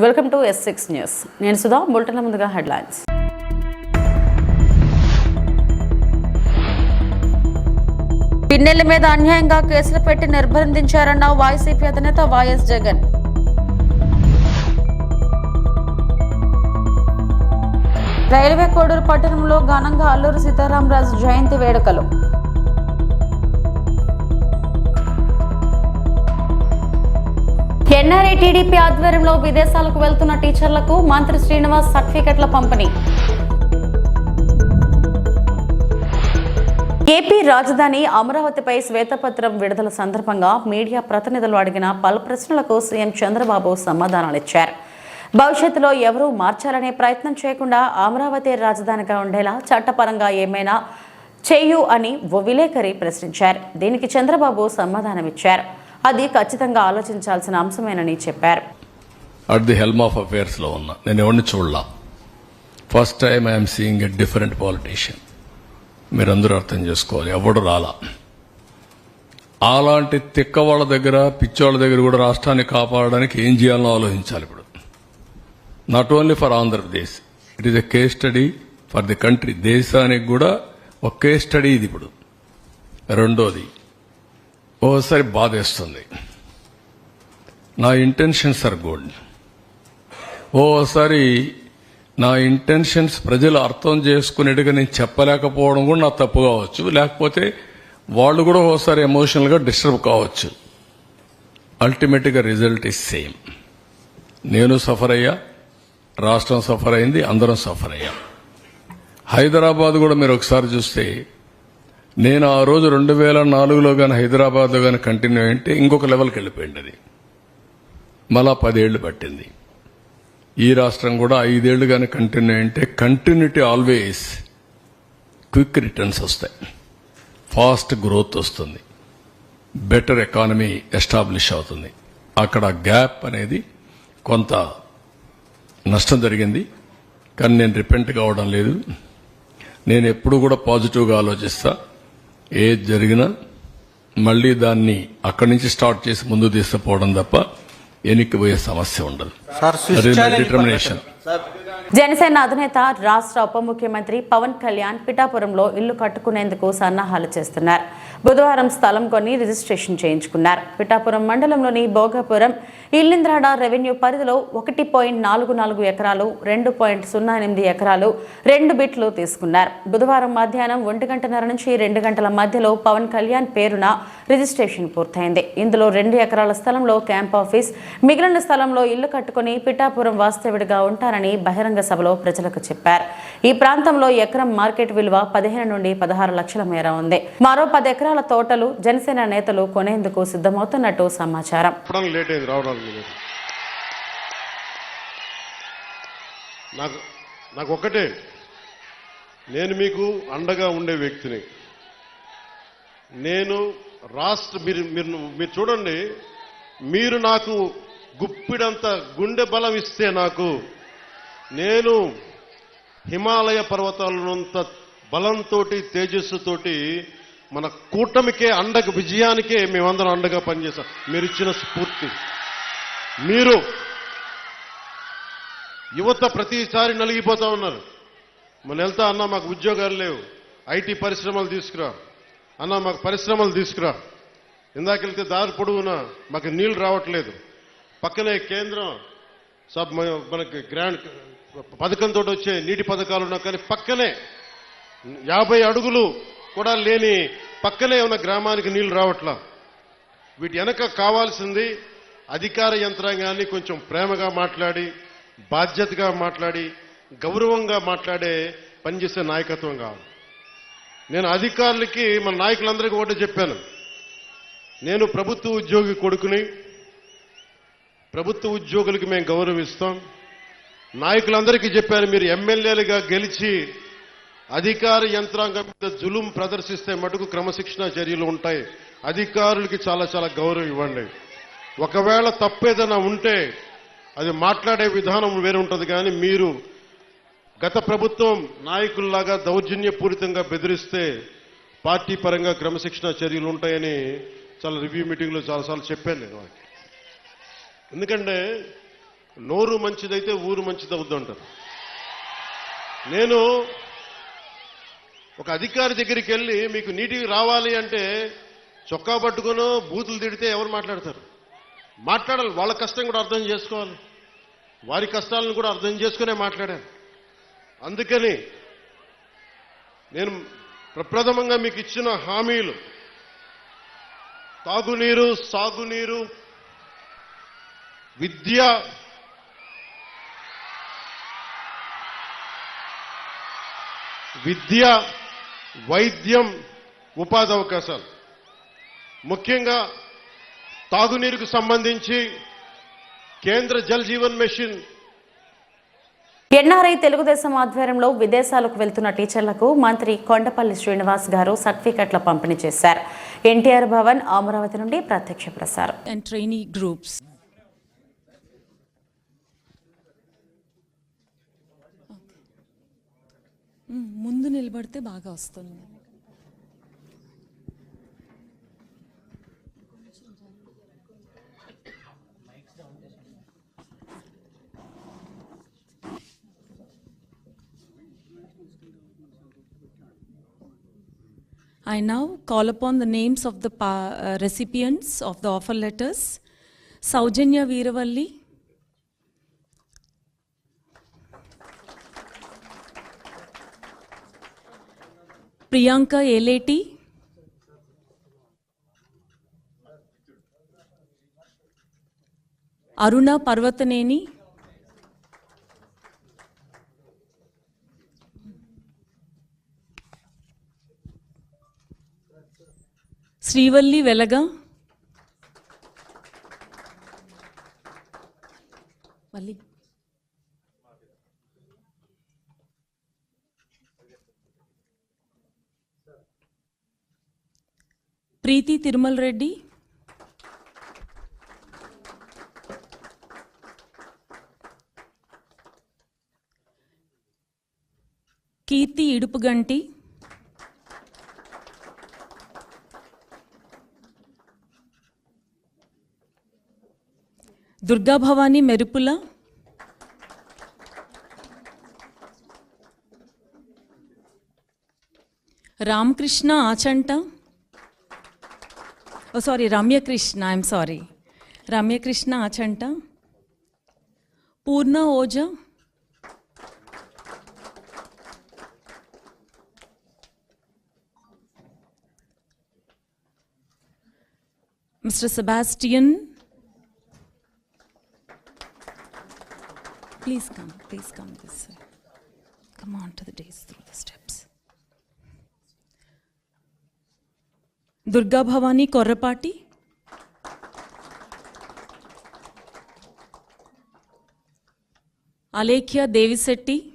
Welcome to S6 news. నేను సుధా. బులెటిన్ల ముందుగా headlines. Pinnelli మీద అన్యాయంగా కేసులు పెట్టి నిర్బంధించారన్న వైసీపీ అధినేత వైఎస్ జగన్. రైల్వే కోడూరు పట్టణంలో ఘనంగా అల్లూరి సీతారామరాజు జయంతి వేడుకలు. ఎన్ఆర్ఐ టీడీపీ ఆధ్వర్యంలో విదేశాలకు వెళ్తున్న టీచర్లకు మంత్రి శ్రీనివాస్ సర్టిఫికెట్ల పంపిణీ. ఏపీ రాజధాని అమరావతిపై శ్వేతపత్రం విడుదల సందర్భంగా మీడియా ప్రతినిధులు అడిగిన పలు ప్రశ్నలకు సీఎం చంద్రబాబు సమాధానాలిచ్చారు. భవిష్యత్తులో ఎవరూ మార్చాలనే ప్రయత్నం చేయకుండా అమరావతి రాజధానిగా ఉండేలా చట్టపరంగా ఏమైనా చేయు అని ఓ విలేకరి ప్రశ్నించారు. దీనికి చంద్రబాబు సమాధానమిచ్చారు. అది ఖచ్చితంగా ఆలోచించాల్సిన అంశమేనని చెప్పారు. At the helm of affairs లో ఉన్నా నేను ఎవరిని చూడలా. First time I'm seeing a different politician. మీరందరూ అర్థం చేసుకోవాలి. ఎవడు రాలా. అలాంటి తిక్క వాళ్ళ దగ్గర పిచ్చోళ్ళ దగ్గర కూడా రాష్ట్రాన్ని కాపాడడానికి ఏం చేయాలో ఆలోచించాలి. ఇప్పుడు not only for Andhra Pradesh, it is a case study for the country. దేశానికి కూడా ఒక కేస్ స్టడీ ఇది. ఇప్పుడు రెండోది, ఓసారి బాధేస్తుంది. నా ఇంటెన్షన్స్ ఆర్ గుడ్. ఓసారి నా ఇంటెన్షన్స్ ప్రజలు అర్థం చేసుకునేట్టుగా నేను చెప్పలేకపోవడం కూడా నా తప్పు కావచ్చు. లేకపోతే వాళ్ళు కూడా ఓసారి ఎమోషనల్గా డిస్టర్బ్ కావచ్చు. అల్టిమేట్గా రిజల్ట్ ఈజ్ సేమ్. నేను సఫర్ అయ్యా, రాష్ట్రం సఫర్ అయింది, అందరం సఫర్ అయ్యాం. హైదరాబాద్ కూడా మీరు ఒకసారి చూస్తే, నేను ఆ రోజు 2004లో కానీ హైదరాబాద్లో కానీ కంటిన్యూ అయింటే ఇంకొక లెవెల్కి వెళ్ళిపోయింది. అది మళ్ళా 10 ఏళ్లు పట్టింది. ఈ రాష్ట్రం కూడా 5 ఏళ్లు కానీ కంటిన్యూ అయింటే కంటిన్యూటీ ఆల్వేస్ క్విక్ రిటర్న్స్ వస్తాయి, ఫాస్ట్ గ్రోత్ వస్తుంది, బెటర్ ఎకానమీ ఎస్టాబ్లిష్ అవుతుంది. అక్కడ గ్యాప్ అనేది కొంత నష్టం జరిగింది, కానీ నేను రిపెంట్ కావడం లేదు. నేను ఎప్పుడు కూడా పాజిటివ్గా ఆలోచిస్తా. ఏది జరిగినా మళ్లీ దాన్ని అక్కడి నుంచి స్టార్ట్ చేసి ముందు తీసుకుపోవడం తప్ప ఎన్నికపోయే సమస్య ఉండదు. డిటర్మినేషన్. జనసేన అధినేత రాష్ట్ర ఉప ముఖ్యమంత్రి పవన్ కళ్యాణ్ పిఠాపురంలో ఇల్లు కట్టుకునేందుకు సన్నాహాలు చేస్తున్నారు. బుధవారం స్థలం కొని రిజిస్ట్రేషన్ చేయించుకున్నారు. పిఠాపురం మండలంలోని భోగాపురం ఇల్లింద్రాడ రెవెన్యూ పరిధిలో 1.44 ఎకరాలు, 2.08 ఎకరాలు 2 బిట్లు తీసుకున్నారు. బుధవారం మధ్యాహ్నం 1:30 నుంచి 2 గంటల మధ్యలో పవన్ కళ్యాణ్ పేరున రిజిస్ట్రేషన్ పూర్తయింది. ఇందులో 2 ఎకరాల స్థలంలో క్యాంప్ ఆఫీస్, మిగిలిన స్థలంలో ఇల్లు కట్టుకుని పిఠాపురం వాస్తవుడిగా ఉంటారని బహిరంగ సభలో ప్రజలకు చెప్పారు. ఈ ప్రాంతంలో ఎకరం మార్కెట్ విలువ 15 నుండి 16 లక్షల మేర ఉంది. మరో 10 ఎకరాల తోటలు జనసేన నేతలు కొనేందుకు సిద్ధమవుతున్నట్టు సమాచారం. నాకు ఒక్కటే, నేను మీకు అండగా ఉండే వ్యక్తిని. నేను మీరు చూడండి, మీరు నాకు గుప్పిడంత గుండె బలం ఇస్తే నాకు, నేను హిమాలయ పర్వతాలనంత బలంతో తేజస్సుతోటి మన కూటమికే అండగా, విజయానికే మేమందరం అండగా పనిచేస్తాం. మీరు ఇచ్చిన స్ఫూర్తి. మీరు యువత ప్రతిసారి నలిగిపోతా ఉన్నారు. మన వెళ్తా అన్నా మాకు ఉద్యోగాలు లేవు, ఐటీ పరిశ్రమలు తీసుకురా అన్నా, మాకు పరిశ్రమలు తీసుకురా. ఇందాకెళ్తే దారి పొడవునా మాకు నీళ్లు రావట్లేదు. పక్కనే కేంద్రం మనకి గ్రాండ్ పథకంతో వచ్చే నీటి పథకాలు ఉన్నా కానీ పక్కనే 50 అడుగులు కూడా లేని పక్కనే ఉన్న గ్రామానికి నీళ్లు రావట్లా. వీటి వెనక కావాల్సింది అధికార యంత్రాంగాన్ని కొంచెం ప్రేమగా మాట్లాడి, బాధ్యతగా మాట్లాడి, గౌరవంగా మాట్లాడే పనిచేసే నాయకత్వం కావాలి. నేను అధికారులకి, మన నాయకులందరికీ ఒకటి చెప్పాను. నేను ప్రభుత్వ ఉద్యోగి కొడుకుని, ప్రభుత్వ ఉద్యోగులకి మేము గౌరవిస్తాం. నాయకులందరికీ చెప్పాను, మీరు ఎమ్మెల్యేలుగా గెలిచి అధికార యంత్రాంగం మీద జులుం ప్రదర్శిస్తే మటుకు క్రమశిక్షణ చర్యలు ఉంటాయి. అధికారులకి చాలా చాలా గౌరవం ఇవ్వండి. ఒకవేళ తప్పేదైనా ఉంటే అది మాట్లాడే విధానం వేరే ఉంటుంది. కానీ మీరు గత ప్రభుత్వం నాయకుల్లాగా దౌర్జన్యపూరితంగా బెదిరిస్తే పార్టీ పరంగా క్రమశిక్షణ చర్యలు ఉంటాయని చాలా రివ్యూ మీటింగ్లో చాలాసార్లు చెప్పాను నేను. ఎందుకంటే నోరు మంచిదైతే ఊరు మంచిదవుద్దు అంటారు. నేను ఒక అధికారి దగ్గరికి వెళ్ళి మీకు నీటికి రావాలి అంటే చొక్కా పట్టుకునో బూతులు తిడితే ఎవరు మాట్లాడతారు? మాట్లాడాలి. వాళ్ళ కష్టం కూడా అర్థం చేసుకోవాలి. వారి కష్టాలను కూడా అర్థం చేసుకునే మాట్లాడాను. అందుకని నేను ప్రప్రథమంగా మీకు ఇచ్చిన హామీలు తాగునీరు, సాగునీరు, విద్య, వైద్యం, ఉపాధి అవకాశాలు. ముఖ్యంగా తాగునీరుకు సంబంధించి కేంద్ర జల్ జీవన్ మిషన్ ఎన్ఆర్ఐ తెలుగుదేశం ఆధ్వర్యంలో విదేశాలకు వెళ్తున్న టీచర్లకు మంత్రి కొండపల్లి శ్రీనివాస్ గారు సర్టిఫికెట్ల పంపిణీ చేశారు. ఎన్టీఆర్ భవన్, అమరావతి నుండి ప్రత్యక్ష ప్రసారం. And trainee groups. ముందు నిలబడితే బాగా వస్తుంది. I now call upon the names of the recipients of the offer letters. Saujanya Veeravalli, Priyanka Eleti, Aruna Parvataneni, Srivalli Velaga, Valli, Preeti Tirumal Reddy, Kirti Idupuganti, Durga Bhavani Merupula, Ramkrishna Achanta, Ramya Krishna, I'm sorry. Ramya Krishna Achanta, Purna Oja, Mr. Sebastian, please come this way. Come on to the days through the steps. Durga Bhavani Korrapati, Alekhya Devisetti,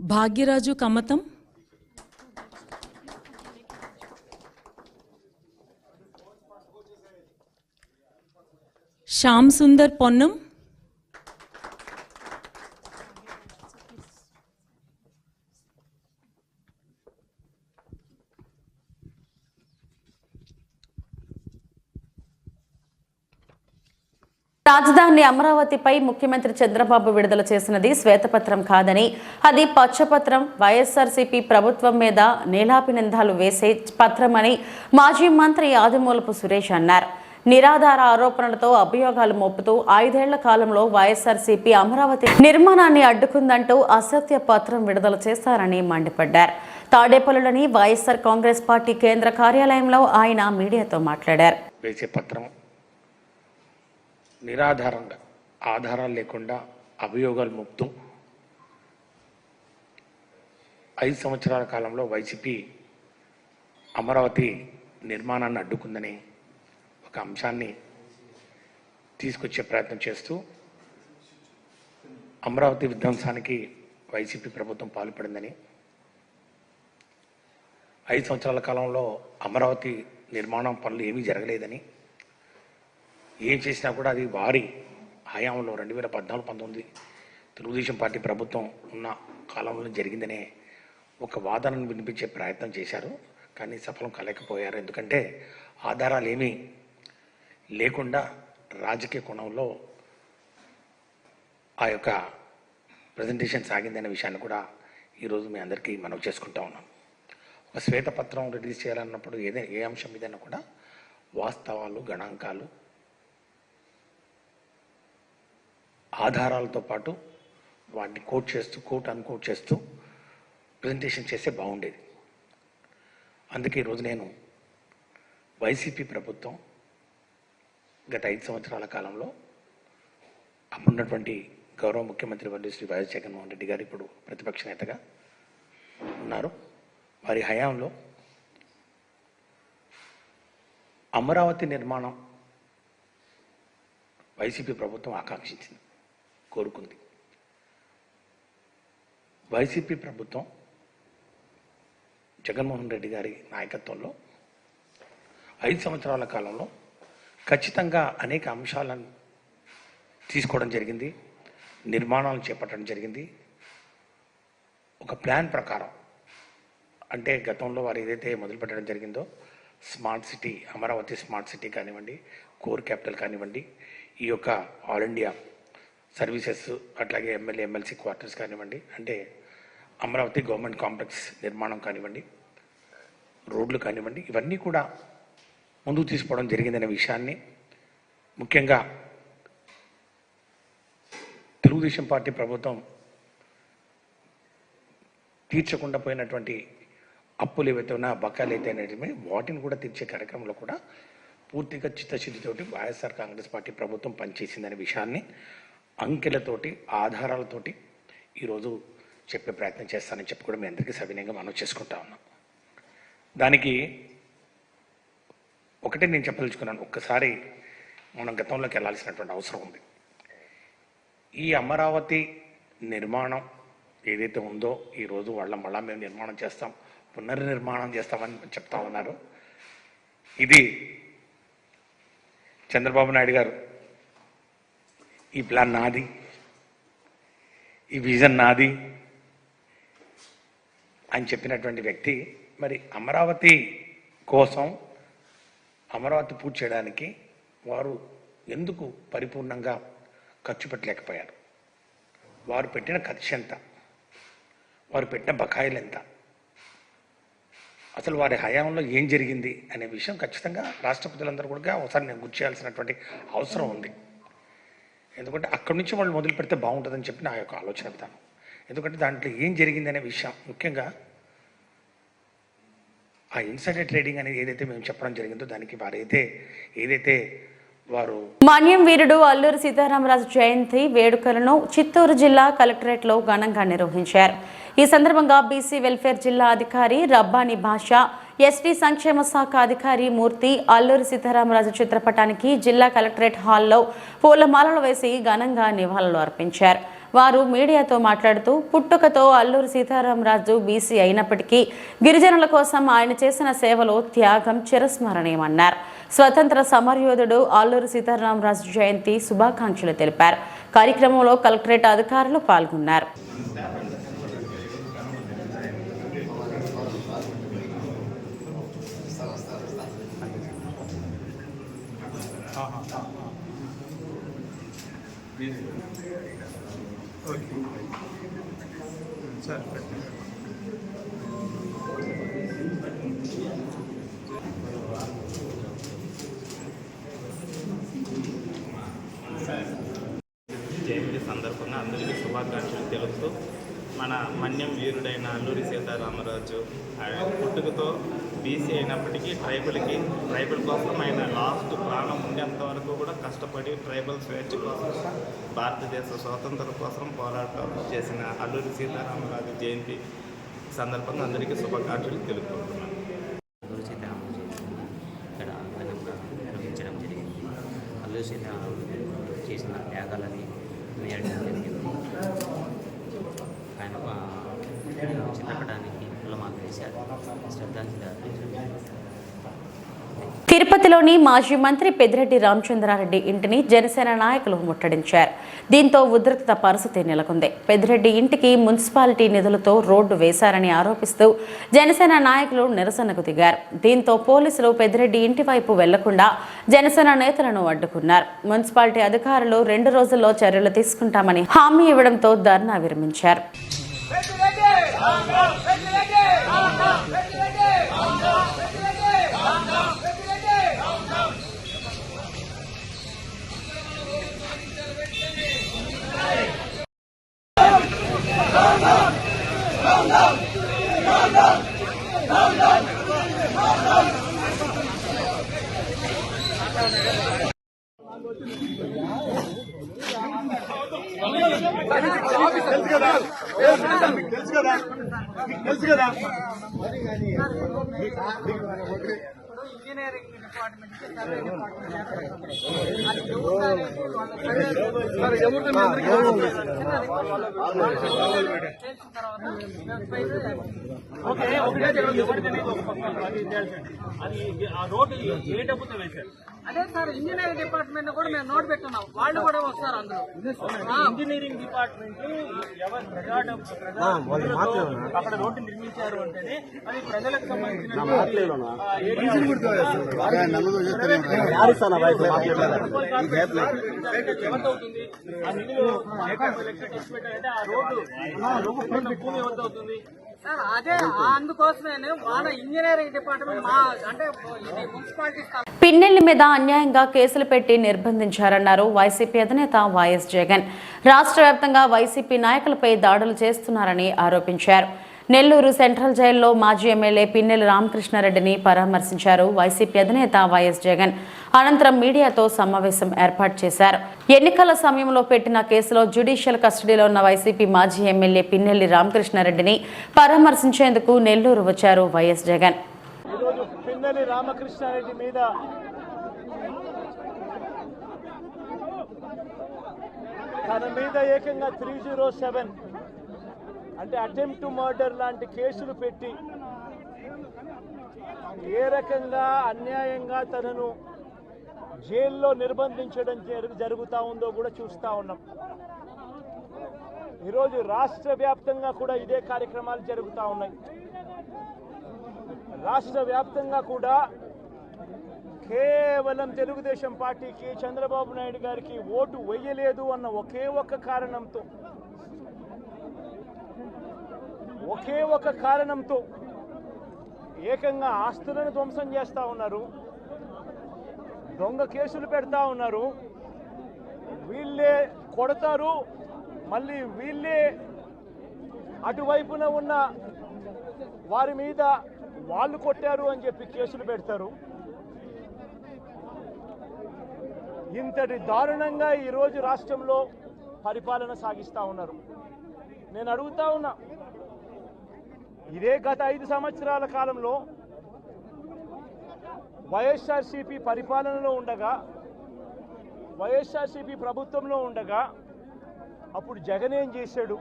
Bhagyaraju Kamatam, Shyam Sundar Ponnam, రాజధాని అమరావతిపై ముఖ్యమంత్రి చంద్రబాబు విడుదల చేసినది శ్వేతపత్రం కాదని, అది పచ్చపత్రం, వైఎస్ఆర్సీపీ ప్రభుత్వం మీద నీలాపి నిందాలు వేసే పత్రమని మాజీ మంత్రి ఆదిమూలపు సురేష్ అన్నారు. నిరాధార ఆరోపణలతో అభియోగాలు మోపుతూ 5 ఏళ్ల కాలంలో వైఎస్ఆర్సీపీ అమరావతి నిర్మాణాన్ని అడ్డుకుందంటూ అసత్య పత్రం విడుదల చేశారని మండిపడ్డారు. తాడేపల్లిలోని వైఎస్ఆర్ కాంగ్రెస్ పార్టీ కేంద్ర కార్యాలయంలో ఆయన మీడియాతో మాట్లాడారు. నిరాధారంగా, ఆధారాలు లేకుండా అభియోగాలు మోపుతూ 5 సంవత్సరాల కాలంలో వైసీపీ అమరావతి నిర్మాణాన్ని అడ్డుకుందని ఒక అంశాన్ని తీసుకొచ్చే ప్రయత్నం చేస్తూ అమరావతి విధ్వంసానికి వైసీపీ ప్రభుత్వం పాల్పడిందని, 5 సంవత్సరాల కాలంలో అమరావతి నిర్మాణం పనులు ఏమీ జరగలేదని, ఏం చేసినా కూడా అది వారి హయాంలో 2014-19 తెలుగుదేశం పార్టీ ప్రభుత్వం ఉన్న కాలంలో జరిగిందనే ఒక వాదనను వినిపించే ప్రయత్నం చేశారు. కానీ సఫలం కాలేకపోయారు. ఎందుకంటే ఆధారాలు ఏమీ లేకుండా రాజకీయ కోణంలో ఆ యొక్క ప్రజెంటేషన్ సాగిందనే విషయాన్ని కూడా ఈరోజు మీ అందరికీ మనవి చేసుకుంటా ఉన్నాం. ఒక శ్వేతపత్రం రిలీజ్ చేయాలన్నప్పుడు ఏ అంశం మీదైనా కూడా వాస్తవాలు, గణాంకాలు, ఆధారాలతో పాటు వాటిని కోట్ అన్కోట్ చేస్తూ ప్రజెంటేషన్ చేస్తే బాగుండేది. అందుకే ఈరోజు నేను వైసీపీ ప్రభుత్వం గత 5 సంవత్సరాల కాలంలో అప్పుడున్నటువంటి గౌరవ ముఖ్యమంత్రి వర్యులు శ్రీ వైఎస్ జగన్మోహన్ రెడ్డి గారు ఇప్పుడు ప్రతిపక్ష నేతగా ఉన్నారు. వారి హయాంలో అమరావతి నిర్మాణం వైసీపీ ప్రభుత్వం ఆకాంక్షించింది, కోరుకుంది. వైసీపీ ప్రభుత్వం జగన్మోహన్ రెడ్డి గారి నాయకత్వంలో 5 సంవత్సరాల కాలంలో ఖచ్చితంగా అనేక అంశాలను తీసుకోవడం జరిగింది, నిర్మాణాలను చేపట్టడం జరిగింది. ఒక ప్లాన్ ప్రకారం, అంటే గతంలో వారు ఏదైతే మొదలుపెట్టడం జరిగిందో smart city, Amaravati smart city కానివ్వండి, కోర్ క్యాపిటల్ కానివ్వండి, ఈ యొక్క ఆల్ ఇండియా సర్వీసెస్, అట్లాగే ఎమ్మెల్సీ క్వార్టర్స్ కానివ్వండి, అంటే అమరావతి గవర్నమెంట్ కాంప్లెక్స్ నిర్మాణం కానివ్వండి, రోడ్లు కానివ్వండి, ఇవన్నీ కూడా ముందుకు తీసుకోవడం జరిగిందనే విషయాన్ని ముఖ్యంగా తెలుగుదేశం పార్టీ ప్రభుత్వం తీర్చకుండా పోయినటువంటి అప్పులు ఏవైతే ఉన్నా, బకాయిలు అయితే అనేటివి వాటిని కూడా తీర్చే కార్యక్రమంలో కూడా పూర్తిగా చిత్తశుద్ధితోటి వైఎస్ఆర్ కాంగ్రెస్ పార్టీ ప్రభుత్వం పనిచేసిందనే విషయాన్ని అంకెలతోటి, ఆధారాలతోటి ఈరోజు చెప్పే ప్రయత్నం చేస్తానని చెప్పి కూడా మీ అందరికీ సవినయంగా మనవి చేసుకుంటా ఉన్నాం. దానికి ఒకటే నేను చెప్పదలుచుకున్నాను, ఒక్కసారి మనం గతంలోకి వెళ్ళాల్సినటువంటి అవసరం ఉంది. ఈ అమరావతి నిర్మాణం ఏదైతే ఉందో ఈరోజు మళ్ళా మేము నిర్మాణం చేస్తాం, పునర్నిర్మాణం చేస్తామని చెప్తా ఉన్నారు. ఇది చంద్రబాబు నాయుడు గారు ఈ ప్లాన్ నాది, ఈ విజన్ నాది అని చెప్పినటువంటి వ్యక్తి మరి అమరావతి కోసం, అమరావతి పూర్తి చేయడానికి వారు ఎందుకు పరిపూర్ణంగా ఖర్చు పెట్టలేకపోయారు? వారు పెట్టిన ఖర్చు ఎంత? వారు పెట్టిన బకాయిలు ఎంత? అసలు వారి హయాంలో ఏం జరిగింది అనే విషయం ఖచ్చితంగా రాష్ట్రపతులందరూ కూడా ఒకసారి నేను గుర్తు చేయాల్సినటువంటి అవసరం ఉంది. ఎందుకంటే అక్కడి నుంచి వాళ్ళు మొదలు పెడితే బాగుంటుందని చెప్పి నా యొక్క ఆలోచన విధానం. ఎందుకంటే దాంట్లో ఏం జరిగిందనే విషయం, ముఖ్యంగా ఆ ఇన్సైడర్ ట్రేడింగ్ అనేది ఏదైతే మేము చెప్పడం జరిగిందో దానికి వారు మన్యం వీరుడు అల్లూరి సీతారామరాజు జయంతి వేడుకలను చిత్తూరు జిల్లా కలెక్టరేట్లో ఘనంగా నిర్వహించారు. ఈ సందర్భంగా బీసీ వెల్ఫేర్ జిల్లా అధికారి రబ్బానీ భాషా, ఎస్టీ సంక్షేమ శాఖ అధికారి మూర్తి అల్లూరి సీతారామరాజు చిత్రపటానికి జిల్లా కలెక్టరేట్ హాల్లో పూలమాలలు వేసి ఘనంగా నివాళులు అర్పించారు. వారు మీడియాతో మాట్లాడుతూ పుట్టుకతో అల్లూరి సీతారామరాజు బీసీ అయినప్పటికీ గిరిజనుల కోసం ఆయన చేసిన సేవలు, త్యాగం చిరస్మరణీయమన్నారు. స్వతంత్ర సమరయోధుడు అల్లూరి సీతారామరాజు జయంతి శుభాకాంక్షలు తెలిపారు. కార్యక్రమంలో కలెక్టరేట్ అధికారులు పాల్గొన్నారు. జయంతి సందర్భంగా అందరికీ శుభాకాంక్షలు తెలుపుతూ, మన మన్యం వీరుడైన అల్లూరి సీతారామరాజు ఆయన పుట్టుకతో బీసీ అయినప్పటికీ ట్రైబల్ కోసం ఆయన లాస్ట్ ప్రాణం ఉండేంత వరకు కూడా కష్టపడి ట్రైబల్ స్వేచ్ఛ కోసం, భారతదేశ స్వాతంత్రం కోసం పోరాటం చేసిన అల్లూరి సీతారామరాజు జయంతి సందర్భంగా అందరికీ శుభాకాంక్షలు తెలుపుకుంటున్నాను. అల్లూరి సీతారామరాజు ఇక్కడ ఘనంగా నిర్వహించడం జరిగింది. అల్లూరి సీతారామరాజు చేసిన త్యాగాలని నేర్చడం జరిగింది. ఆయన చిత్రపటానికి పూలమాల వేశారు, శ్రద్ధాంజలి అర్పించడం జరిగింది. తిరుపతిలోని మాజీ మంత్రి పెద్దిరెడ్డి రామచంద్రారెడ్డి ఇంటిని జనసేన నాయకులు ముట్టడించారు. దీంతో ఉద్రిక్త పరిస్థితి నెలకొంది. పెద్దిరెడ్డి ఇంటికి మున్సిపాలిటీ నిధులతో రోడ్డు వేశారని ఆరోపిస్తూ జనసేన నాయకులు నిరసనకు దిగారు. దీంతో పోలీసులు పెద్దిరెడ్డి ఇంటి వైపు వెళ్లకుండా జనసేన నేతలను అడ్డుకున్నారు. మున్సిపాలిటీ అధికారులు 2 రోజుల్లో చర్యలు తీసుకుంటామని హామీ ఇవ్వడంతో ధర్నా విరమించారు. ఇంజనీరింగ్ డిపార్ట్మెంట్ అదే సార్ ఇంజనీరింగ్ డిపార్ట్మెంట్ కూడా మేము నోట్ పెట్టున్నాం. వాళ్ళు కూడా వస్తారు అందులో. ఇంజనీరింగ్ డిపార్ట్మెంట్ ఎవరు అక్కడ రోడ్డు నిర్మించారు అంటేనే అది ప్రజలకు సంబంధించిన సార్ అదే అందుకోసమే వాళ్ళ ఇంజనీరింగ్ డిపార్ట్మెంట్ మా అంటే మున్సిపాలిటీ పిన్నెల్లి మీద అన్యాయంగా కేసులు పెట్టి నిర్బంధించారన్నారు వైసీపీ అధినేత వైఎస్ జగన్. రాష్ట్ర వ్యాప్తంగా వైసీపీ నాయకులపై దాడులు చేస్తున్నారని ఆరోపించారు. నెల్లూరు సెంట్రల్ జైల్లో మాజీ ఎమ్మెల్యే పిన్నెల్లి రామకృష్ణారెడ్డిని పరామర్శించారు వైసీపీ అధినేత వైఎస్ జగన్. అనంతరం మీడియాతో సమావేశం ఏర్పాటు చేశారు. ఎన్నికల సమయంలో పెట్టిన కేసులో జ్యుడిషియల్ కస్టడీలో ఉన్న వైసీపీ మాజీ ఎమ్మెల్యే పిన్నెల్లి రామకృష్ణారెడ్డిని పరామర్శించేందుకు నెల్లూరు వచ్చారు వైఎస్ జగన్. పిన్నెల్లి రామకృష్ణారెడ్డి మీద తన మీద ఏకంగా 307 అంటే అటెంప్ట్ టు మర్డర్ లాంటి కేసులు పెట్టి ఏ రకంగా అన్యాయంగా తనను జైల్లో నిర్బంధించడం జరుగుతూ ఉందో కూడా చూస్తూ ఉన్నాం. ఈరోజు రాష్ట్ర వ్యాప్తంగా కూడా ఇదే కార్యక్రమాలు జరుగుతూ ఉన్నాయి. రాష్ట్ర వ్యాప్తంగా కూడా కేవలం తెలుగుదేశం పార్టీకి చంద్రబాబు నాయుడు గారికి ఓటు వేయలేదు అన్న ఒకే ఒక కారణంతో ఏకంగా ఆస్తులను ధ్వంసం చేస్తూ ఉన్నారు, దొంగ కేసులు పెడతా ఉన్నారు. వీళ్ళే కొడతారు, మళ్ళీ వీళ్ళే అటువైపున ఉన్న వారి మీద వాళ్ళు కొట్టారు అని చెప్పి కేసులు పెడతారు. ఇంతటి దారుణంగా ఈరోజు రాష్ట్రంలో పరిపాలన సాగిస్తూ ఉన్నారు. నేను అడుగుతా ఉన్నా, ఇదే గత 5 సంవత్సరాల కాలంలో వైఎస్ఆర్సీపీ పరిపాలనలో ఉండగా, వైఎస్ఆర్సీపీ ప్రభుత్వంలో ఉండగా అప్పుడు జగన్ ఏం చేశాడు?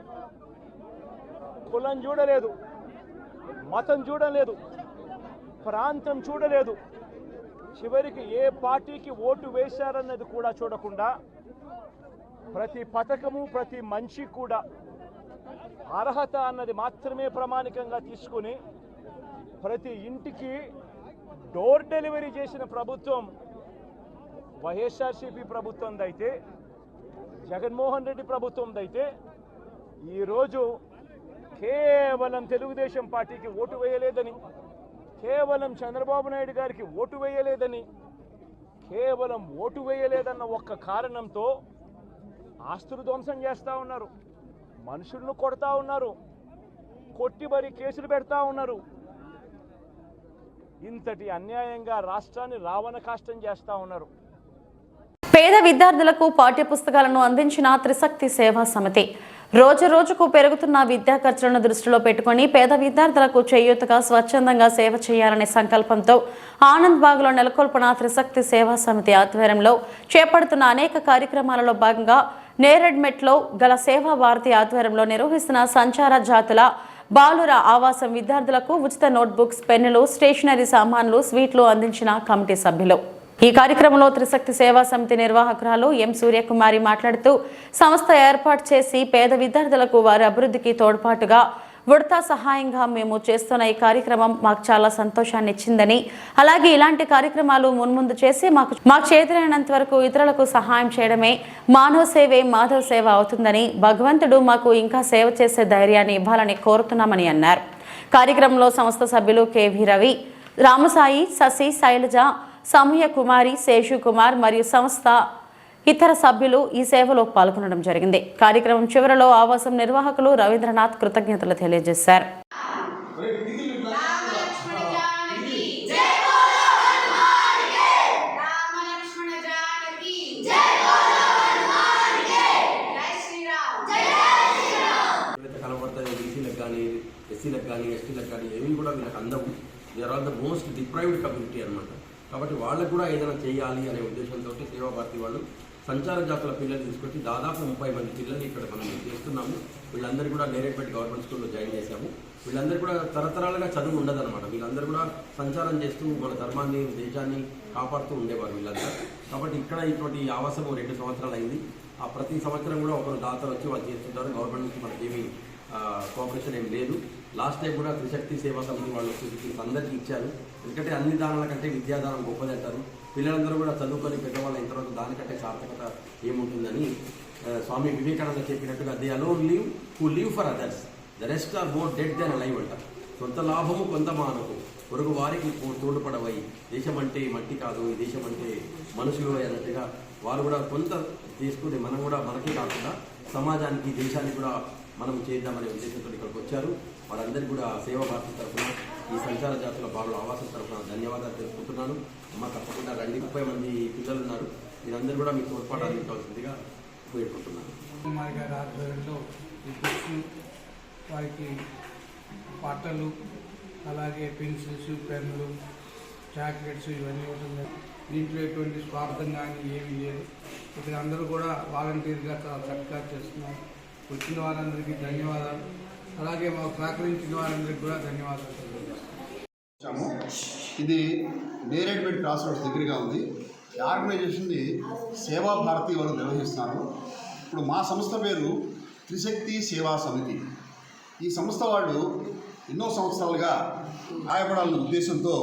కులం చూడలేదు, మతం చూడలేదు, ప్రాంతం చూడలేదు, చివరికి ఏ పార్టీకి ఓటు వేశారన్నది కూడా చూడకుండా ప్రతి పథకము ప్రతి మనిషి కూడా అర్హత అన్నది మాత్రమే ప్రామాణికంగా తీసుకుని ప్రతి ఇంటికి డోర్ డెలివరీ చేసిన ప్రభుత్వం వైఎస్ఆర్సీపీ ప్రభుత్వందైతే, జగన్మోహన్ రెడ్డి ప్రభుత్వందైతే ఈరోజు కేవలం తెలుగుదేశం పార్టీకి ఓటు వేయలేదని, కేవలం చంద్రబాబు నాయుడు గారికి ఓటు వేయలేదని, కేవలం ఓటు వేయలేదన్న ఒక్క కారణంతో ఆస్తులు ధ్వంసం చేస్తూ ఉన్నారు, మనుషులను కొడతా ఉన్నారు, కొట్టి మరి కేసులు పెడతా ఉన్నారు. ఇంతటి అన్యాయంగా రాష్ట్రాన్ని రావణ కాష్టం చేస్తూ ఉన్నారు. పేద విద్యార్థులకు పాఠ్యపుస్తకాలను అందించిన త్రిశక్తి సేవా సమితి రోజు రోజుకు పెరుగుతున్న విద్యా ఖర్చులను దృష్టిలో పెట్టుకుని పేద విద్యార్థులకు చేయూతగా స్వచ్ఛందంగా సేవ చేయాలనే సంకల్పంతో ఆనంద్ బాగ్లో నెలకొల్పిన త్రిశక్తి సేవా సమితి ఆధ్వర్యంలో చేపడుతున్న అనేక కార్యక్రమాలలో భాగంగా నేరెడ్మెట్లో గల సేవా భారతి ఆధ్వర్యంలో నిర్వహిస్తున్న సంచార జాతుల బాలుర ఆవాసం విద్యార్థులకు ఉచిత నోట్బుక్స్, పెన్నులు, స్టేషనరీ సామాన్లు, స్వీట్లు అందించిన కమిటీ సభ్యులు. ఈ కార్యక్రమంలో త్రిశక్తి సేవా సమితి నిర్వాహకురాలు ఎం సూర్యకుమారి మాట్లాడుతూ సంస్థ ఏర్పాటు చేసి పేద విద్యార్థులకు వారి అభివృద్ధికి తోడ్పాటుగా ఉడతా సహాయంగా మేము చేస్తున్న ఈ కార్యక్రమం మాకు చాలా సంతోషాన్ని ఇచ్చిందని, అలాగే ఇలాంటి కార్యక్రమాలు మున్ముందు చేసి మాకు చేతనైనంత వరకు ఇతరులకు సహాయం చేయడమే మానవ సేవే మాధవ సేవ అవుతుందని, భగవంతుడు మాకు ఇంకా సేవ చేసే ధైర్యాన్ని ఇవ్వాలని కోరుతున్నామని అన్నారు. కార్యక్రమంలో సంస్థ సభ్యులు కెవి రవి, రామసాయి, శశి, శైలజ, సమూహ కుమారి, శేషు కుమార్ మరియు సంస్థ ఇతర సభ్యులు ఈ సేవలో పాల్గొనడం జరిగింది. కార్యక్రమం చివరిలో ఆవాసం నిర్వాహకులు రవీంద్రనాథ్ కృతజ్ఞతలు తెలియజేశారు. బీసీలకు కానీ, ఎస్సీలకు కానీ, ఎస్టీలకు కానీ ఏవి కూడా వీళ్ళకి అందవు. They are the most deprived community అనమాట. కాబట్టి వాళ్ళకు కూడా ఏదైనా చేయాలి అనే ఉద్దేశంతో సేవా భారతి వాళ్ళు సంచార జాతుల పిల్లలు తీసుకొచ్చి దాదాపు 30 మంది పిల్లలు ఇక్కడ మనం చేస్తున్నాము. వీళ్ళందరూ కూడా నేరేడ్పేట గవర్నమెంట్ స్కూల్లో జాయిన్ చేశాము. వీళ్ళందరూ కూడా తరతరాలుగా చదువు ఉండదన్నమాట. వీళ్ళందరూ కూడా సంచారం చేస్తూ మన ధర్మాన్ని, దేశాన్ని కాపాడుతూ ఉండేవారు వీళ్ళందరూ. కాబట్టి ఇక్కడ ఇటువంటి ఆవాసం 2 సంవత్సరాలు అయింది. ఆ ప్రతి సంవత్సరం కూడా ఒకరు దాతలు వచ్చి వాళ్ళు చేస్తుంటారు. గవర్నమెంట్ నుంచి మనకేమీ కోఆపరేషన్ ఏం లేదు. లాస్ట్ టైం కూడా త్రిశక్తి సేవా సమితి వాళ్ళు అందరికీ ఇచ్చారు. ఎందుకంటే అన్ని దానాల కంటే విద్యాదానం గొప్పది అంటారు. పిల్లలందరూ కూడా చదువుకొని పెద్దవాళ్ళు అయిన తర్వాత దానికంటే సార్థకత ఏముంటుందని స్వామి వివేకానంద చెప్పినట్టుగా they alone live who live for others, the rest are more dead than alive అంటారు. సొంత లాభము కొంత మానకు, పొరుగు వారికి తోడ్పడవై, దేశం అంటే మట్టి కాదు, ఈ దేశం అంటే మనుషులు అన్నట్టుగా వారు కూడా కొంత తీసుకుని మనం కూడా మనకే కాకుండా సమాజానికి, దేశానికి కూడా మనం చేద్దామనే ఉద్దేశంతో ఇక్కడికి వచ్చారు. వారందరికీ కూడా సేవా భారతి తరఫున, ఈ సంచార జాతుల బాలుల ఆవాసం తరఫున ధన్యవాదాలు తెలుసుకుంటున్నాను. అమ్మ తప్పకుండా రండి. 30 మంది పిల్లలు ఉన్నారు. మీరందరూ కూడా మీకు తోడ్పాటు అందించవలసిందిగా కోరుకుంటున్నాను. కుమార్ గారి ఆధ్వర్యంలో ఈ బుక్స్, వారికి బట్టలు, అలాగే పెన్సిల్స్, పెన్నులు, చాక్లెట్స్ ఇవన్నీ ఉంటుంది. దీంట్లో ఎటువంటి స్వార్థం కానీ ఏమీ లేదు. ఇక్కడ అందరూ కూడా వాలంటీర్గా చాలా చక్కగా చేస్తున్నారు. వచ్చిన వారందరికీ ధన్యవాదాలు. అలాగే మాకు సహకరించిన వారందరికీ కూడా ధన్యవాదాలు తెలియజేస్తాము. ఇది నేరేడ్పేట క్రాస్ రోడ్స్ దగ్గరగా ఉంది. ఈ ఆర్గనైజేషన్ని సేవా భారతి వాళ్ళు నిర్వహిస్తున్నారు. ఇప్పుడు మా సంస్థ పేరు త్రిశక్తి సేవా సమితి. ఈ సంస్థ వాళ్ళు ఎన్నో సంవత్సరాలుగా సహాయపడాలనే ఉద్దేశంతో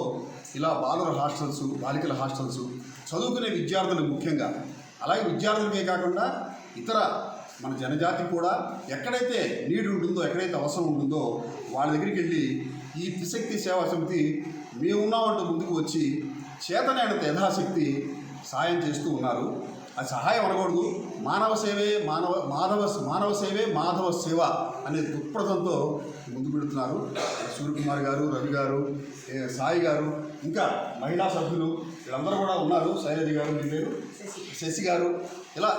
ఇలా బాలుర హాస్టల్స్, బాలికల హాస్టల్స్, చదువుకునే విద్యార్థులు ముఖ్యంగా, అలాగే విద్యార్థులకే కాకుండా ఇతర మన జనజాతి కూడా ఎక్కడైతే నీడ్ ఉంటుందో, ఎక్కడైతే అవసరం ఉంటుందో వాళ్ళ దగ్గరికి వెళ్ళి ఈ త్రిశక్తి సేవా సమితి మేమున్నామంటూ ముందుకు వచ్చి చేతనైనంత యథాశక్తి సాయం చేస్తూ ఉన్నారు. అది సహాయం అనకూడదు, మానవ సేవే మానవ సేవే మాధవ సేవ అనే దృక్పథంతో ముందుకు వెళుతున్నారు. సూర్యకుమార్ గారు, రవి గారు, సాయి గారు, ఇంకా మహిళా సభ్యులు వీళ్ళందరూ కూడా ఉన్నారు. శైలజ గారు, మీ పేరు శశి గారు, ఇలా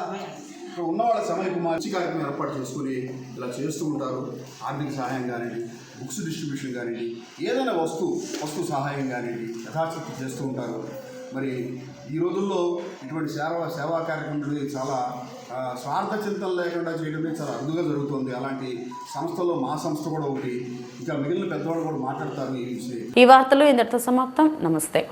ఇక్కడ ఉన్నవాళ్ళ సమయకు మంచి కార్యక్రమం ఏర్పాటు చేసుకుని ఇలా చేస్తూ ఉంటారు. ఆర్థిక సహాయం కానివ్వండి, బుక్స్ డిస్ట్రిబ్యూషన్ కానివ్వండి, ఏదైనా వస్తు సహాయం కానివ్వండి యథాశక్తి చేస్తూ ఉంటారు. మరి ఈ రోజుల్లో ఇటువంటి సేవా కార్యక్రమాలు చాలా స్వార్థ చింతన లేకుండా చేయడమే చాలా అరుదుగా జరుగుతుంది. అలాంటి సంస్థల్లో మా సంస్థ కూడా ఒకటి. ఇంకా మిగిలిన పెద్దవాళ్ళు కూడా మాట్లాడతారు ఈ విషయం. ఈ వార్తలు ఇంతటితో సమాప్తం. నమస్తే.